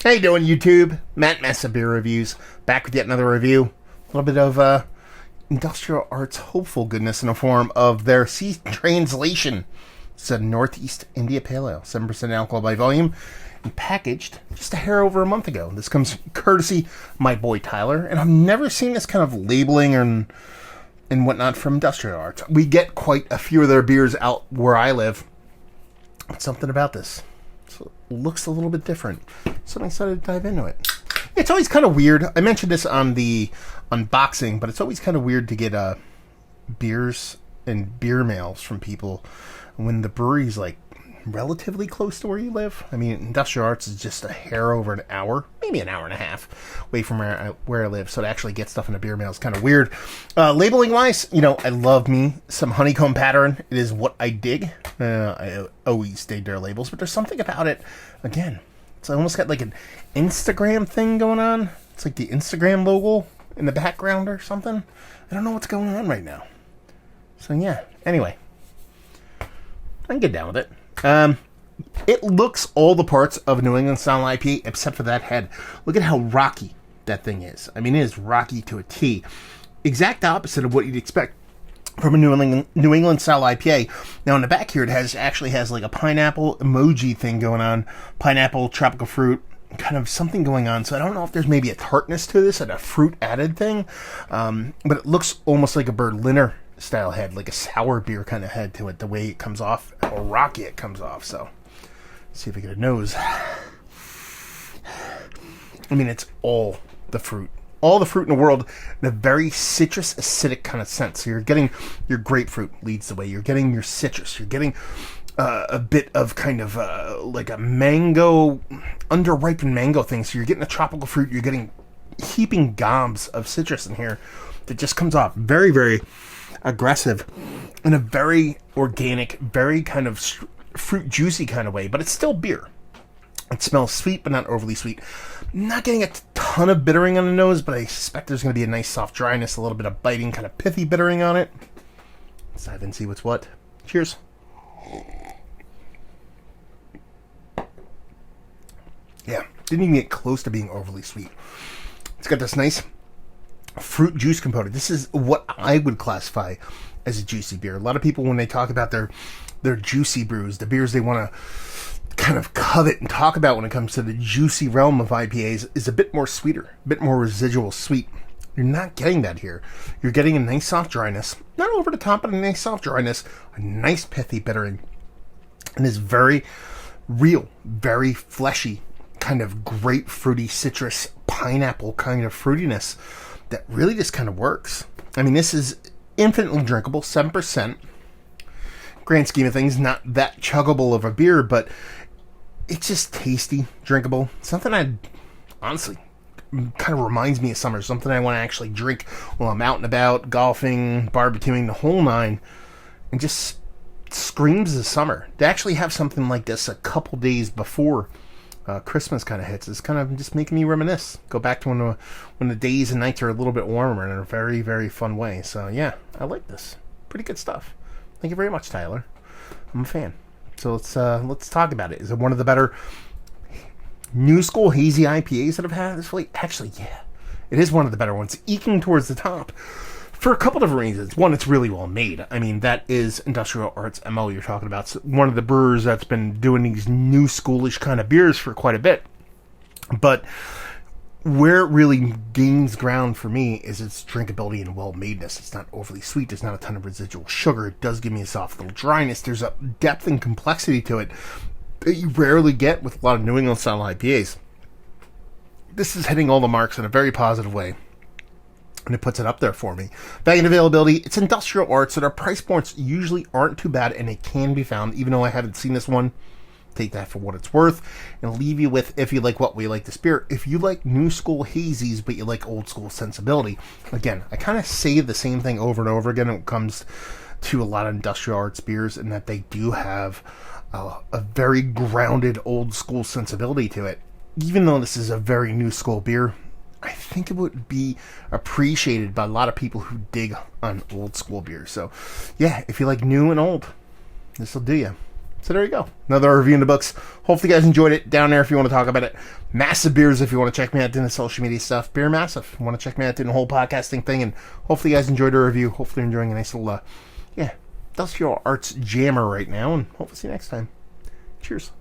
How you doing, YouTube? Matt Messa Beer Reviews, back with yet another review. A little bit of industrial arts hopeful goodness in the form of their C translation. It's a Northeast India Pale Ale, 7% alcohol by volume, and packaged just a hair over a month ago. This comes courtesy my boy Tyler, and I've never seen this kind of labeling and whatnot from industrial arts. We get quite a few of their beers out where I live, but something about this looks a little bit different, so I decided to dive into it. It's always kind of weird. I mentioned this on the unboxing, but it's always kind of weird to get beers and beer mails from people when the brewery's like relatively close to where you live. I mean, Industrial Arts is just a hair over an hour, maybe an hour and a half away from where I live, so to actually get stuff in a beer mail is kind of weird. Labeling wise, I love me some honeycomb pattern. It is what I dig. I always dig their labels, but there's something about it, again, it's almost got like an Instagram thing going on. It's like the Instagram logo in the background or something. I don't know what's going on right now. So yeah, anyway, I can get down with it. It looks all the parts of a New England style IPA except for that head. Look at how rocky that thing is. I mean, it is rocky to a T. Exact opposite of what you'd expect from a New England style IPA. Now on the back here, it actually has like a pineapple emoji thing going on. Pineapple, tropical fruit, kind of something going on. So I don't know if there's maybe a tartness to this and a fruit added thing. But it looks almost like a Berliner style head, like a sour beer kind of head to it, the way it comes off, how rocky it comes off. So let's see if I get a nose. I mean, it's all the fruit in the world in a very citrus acidic kind of sense. So you're getting your grapefruit leads the way, you're getting your citrus, you're getting a bit of kind of like a mango, underripened mango thing. So you're getting a tropical fruit, you're getting heaping gobs of citrus in here that just comes off very, very aggressive in a very organic, very kind of fruit juicy kind of way, but it's still beer. It smells sweet, but not overly sweet. Not getting a ton of bittering on the nose, but I suspect there's going to be a nice soft dryness, a little bit of biting, kind of pithy bittering on it. Let's dive in and see what's what. Cheers. Yeah, didn't even get close to being overly sweet. It's got this nice fruit juice component. This is what I would classify as a juicy beer. A lot of people, when they talk about their juicy brews, the beers they want to kind of covet and talk about when it comes to the juicy realm of IPAs, is a bit more sweeter, a bit more residual sweet. You're not getting that here. You're getting a nice soft dryness, not over the top, but a nice soft dryness, a nice pithy bittering, and this very real, very fleshy, kind of grapefruity, citrus, pineapple kind of fruitiness that really just kind of works. I mean, this is infinitely drinkable, 7%. Grand scheme of things, not that chuggable of a beer, but it's just tasty, drinkable. Something I honestly kind of reminds me of summer. Something I want to actually drink while I'm out and about, golfing, barbecuing, the whole nine, and just screams of summer. To actually have something like this a couple days before Christmas kind of hits is kind of just making me reminisce. Go back to when the days and nights are a little bit warmer in a very, very fun way. So yeah, I like this. Pretty good stuff. Thank you very much, Tyler. I'm a fan. So let's talk about it. Is it one of the better new school hazy IPAs that I've had this week? Actually, yeah, it is one of the better ones, eking towards the top for a couple different reasons. One, it's really well made. I mean, that is Industrial Arts MO you're talking about. It's one of the brewers that's been doing these new schoolish kind of beers for quite a bit. But where it really gains ground for me is its drinkability and well-madeness. It's not overly sweet. There's not a ton of residual sugar. It does give me a soft little dryness. There's a depth and complexity to it that you rarely get with a lot of New England style IPAs. This is hitting all the marks in a very positive way, and it puts it up there for me. Value and availability, it's Industrial Arts, so their price points usually aren't too bad, and they can be found, even though I haven't seen this one. Take that for what it's worth, and leave you with, if you like what we like this beer, if you like new school hazies, but you like old school sensibility. Again, I kind of say the same thing over and over again when it comes to a lot of Industrial Arts beers, in that they do have a very grounded old school sensibility to it. Even though this is a very new school beer, I think it would be appreciated by a lot of people who dig on old school beer. So yeah, if you like new and old, this will do you. So there you go. Another review in the books. Hopefully you guys enjoyed it. Down there if you want to talk about it. Massive Beers if you want to check me out doing the social media stuff. Beer Massive. Want to check me out doing the whole podcasting thing. And hopefully you guys enjoyed the review. Hopefully you're enjoying a nice little, industrial arts jammer right now. And hopefully see you next time. Cheers.